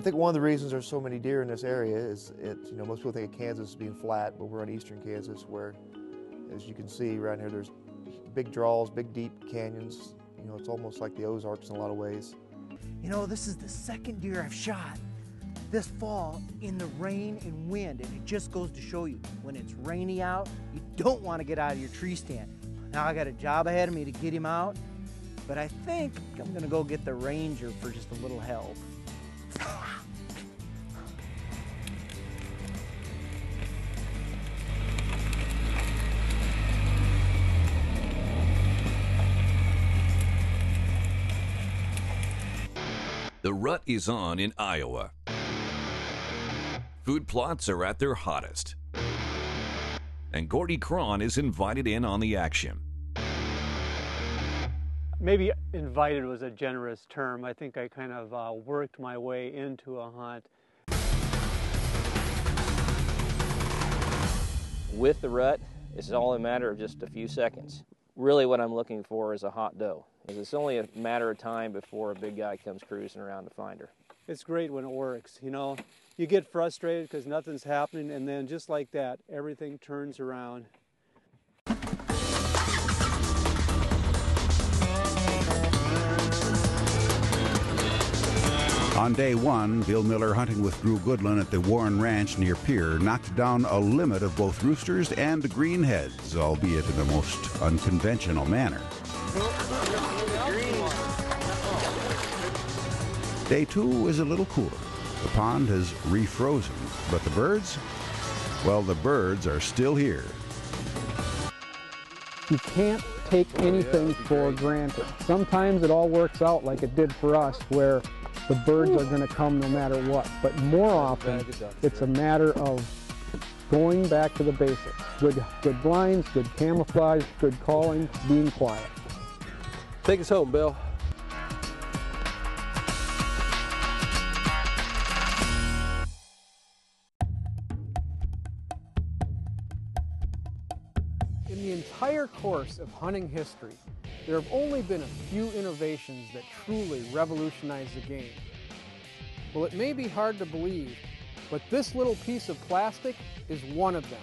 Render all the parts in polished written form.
think one of the reasons there's so many deer in this area is most people think of Kansas as being flat, but we're in eastern Kansas where, as you can see around here, there's big draws, big deep canyons. It's almost like the Ozarks in a lot of ways. This is the second deer I've shot this fall in the rain and wind, and it just goes to show you, when it's rainy out, you don't want to get out of your tree stand. Now I got a job ahead of me to get him out, but I think I'm gonna go get the ranger for just a little help. The rut is on in Iowa. Food plots are at their hottest. And Gordy Cron is invited in on the action. Maybe invited was a generous term. I think I kind of worked my way into a hunt. With the rut, it's all a matter of just a few seconds. Really what I'm looking for is a hot doe. It's only a matter of time before a big guy comes cruising around to find her. It's great when it works, You get frustrated because nothing's happening, and then just like that, everything turns around. On day one, Bill Miller, hunting with Drew Goodland at the Warren Ranch near Pier, knocked down a limit of both roosters and greenheads, albeit in the most unconventional manner. Day two is a little cooler. The pond has refrozen, but the birds? Well, the birds are still here. You can't take anything for granted. Sometimes it all works out like it did for us, where the birds are going to come no matter what. But more often, it's a matter of going back to the basics. Good blinds, good camouflage, good calling, being quiet. Take us home, Bill. In the entire course of hunting history, there have only been a few innovations that truly revolutionized the game. Well, it may be hard to believe, but this little piece of plastic is one of them.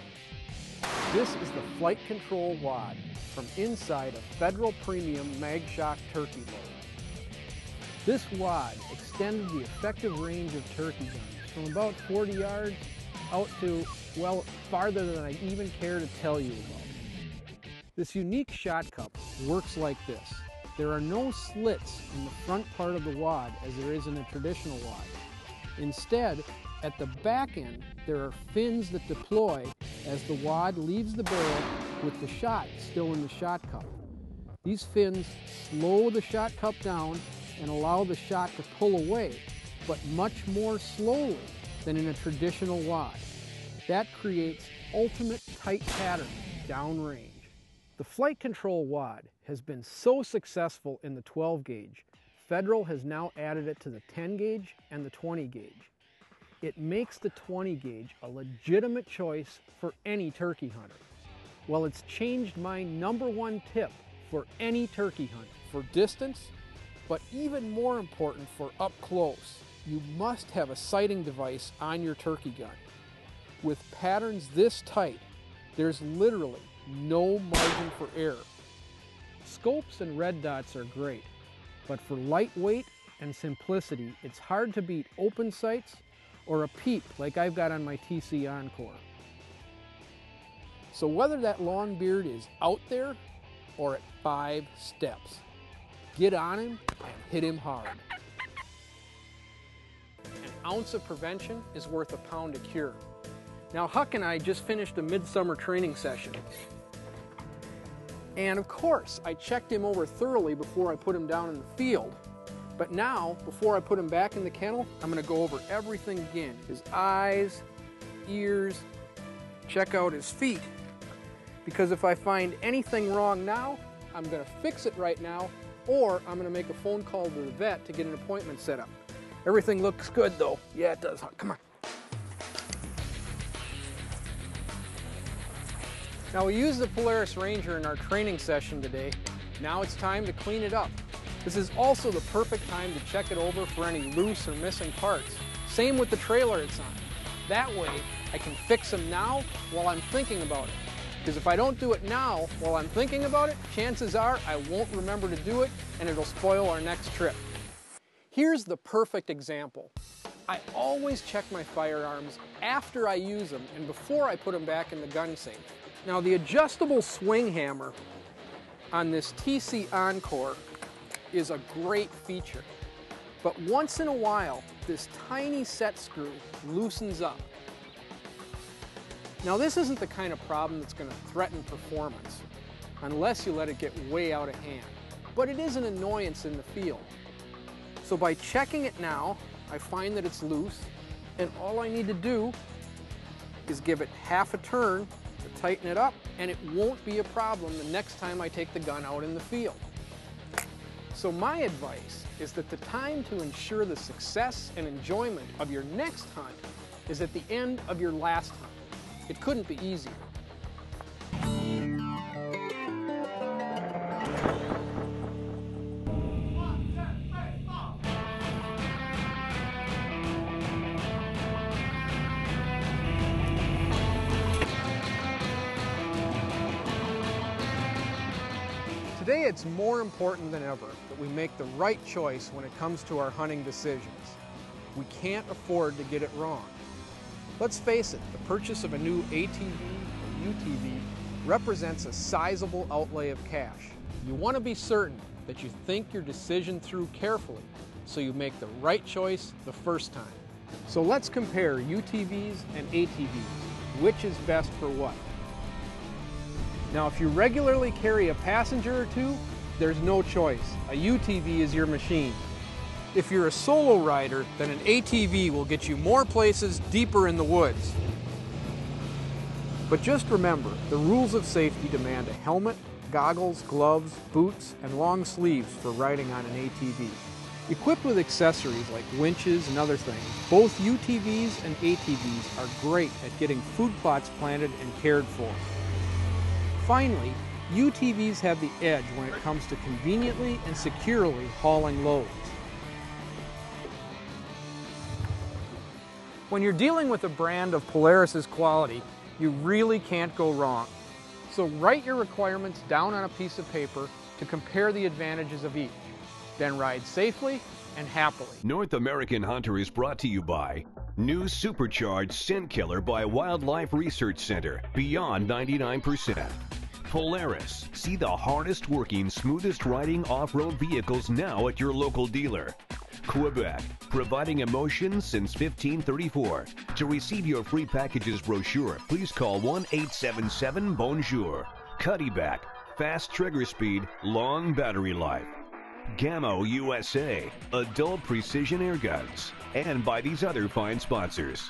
This is the flight control wad from inside a Federal Premium Mag Shock turkey load. This wad extended the effective range of turkey guns from about 40 yards out to, well, farther than I even care to tell you about. This unique shot cup works like this. There are no slits in the front part of the wad as there is in a traditional wad. Instead, at the back end, there are fins that deploy as the wad leaves the barrel with the shot still in the shot cup. These fins slow the shot cup down and allow the shot to pull away, but much more slowly than in a traditional wad. That creates ultimate tight pattern downrange. The flight control wad has been so successful in the 12 gauge, Federal has now added it to the 10 gauge and the 20 gauge. It makes the 20 gauge a legitimate choice for any turkey hunter. Well, it's changed my #1 tip for any turkey hunt. For distance, but even more important for up close, you must have a sighting device on your turkey gun. With patterns this tight, there's literally no margin for error. Scopes and red dots are great, but for lightweight and simplicity, it's hard to beat open sights or a peep like I've got on my TC Encore. So whether that long beard is out there or at 5 steps, get on him and hit him hard. An ounce of prevention is worth a pound of cure. Now, Huck and I just finished a midsummer training session. And of course, I checked him over thoroughly before I put him down in the field. But now, before I put him back in the kennel, I'm going to go over everything again. His eyes, ears, check out his feet. Because if I find anything wrong now, I'm going to fix it right now, or I'm going to make a phone call to the vet to get an appointment set up. Everything looks good though. Yeah, it does. Come on. Now, we used the Polaris Ranger in our training session today. Now it's time to clean it up. This is also the perfect time to check it over for any loose or missing parts. Same with the trailer it's on. That way, I can fix them now while I'm thinking about it. Because if I don't do it now while I'm thinking about it, chances are I won't remember to do it and it'll spoil our next trip. Here's the perfect example. I always check my firearms after I use them and before I put them back in the gun safe. Now the adjustable swing hammer on this TC Encore is a great feature. But once in a while, this tiny set screw loosens up. Now this isn't the kind of problem that's going to threaten performance, unless you let it get way out of hand. But it is an annoyance in the field. So by checking it now, I find that it's loose, and all I need to do is give it half a turn to tighten it up, and it won't be a problem the next time I take the gun out in the field. So my advice is that the time to ensure the success and enjoyment of your next hunt is at the end of your last hunt. It couldn't be easier. Today it's more important than ever that we make the right choice when it comes to our hunting decisions. We can't afford to get it wrong. Let's face it, the purchase of a new ATV or UTV represents a sizable outlay of cash. You want to be certain that you think your decision through carefully so you make the right choice the first time. So let's compare UTVs and ATVs. Which is best for what? Now, if you regularly carry a passenger or two, there's no choice. A UTV is your machine. If you're a solo rider, then an ATV will get you more places deeper in the woods. But just remember, the rules of safety demand a helmet, goggles, gloves, boots, and long sleeves for riding on an ATV. Equipped with accessories like winches and other things, both UTVs and ATVs are great at getting food plots planted and cared for. Finally, UTVs have the edge when it comes to conveniently and securely hauling loads. When you're dealing with a brand of Polaris's quality, you really can't go wrong. So write your requirements down on a piece of paper to compare the advantages of each. Then ride safely and happily. North American Hunter is brought to you by new supercharged scent killer by Wildlife Research Center, beyond 99%. Polaris, see the hardest working, smoothest riding off-road vehicles now at your local dealer. Quebec, providing emotion since 1534. To receive your free packages brochure, please call 1-877-BONJOUR. Cuddyback, fast trigger speed, long battery life. Gammo USA, adult precision air guns. And by these other fine sponsors.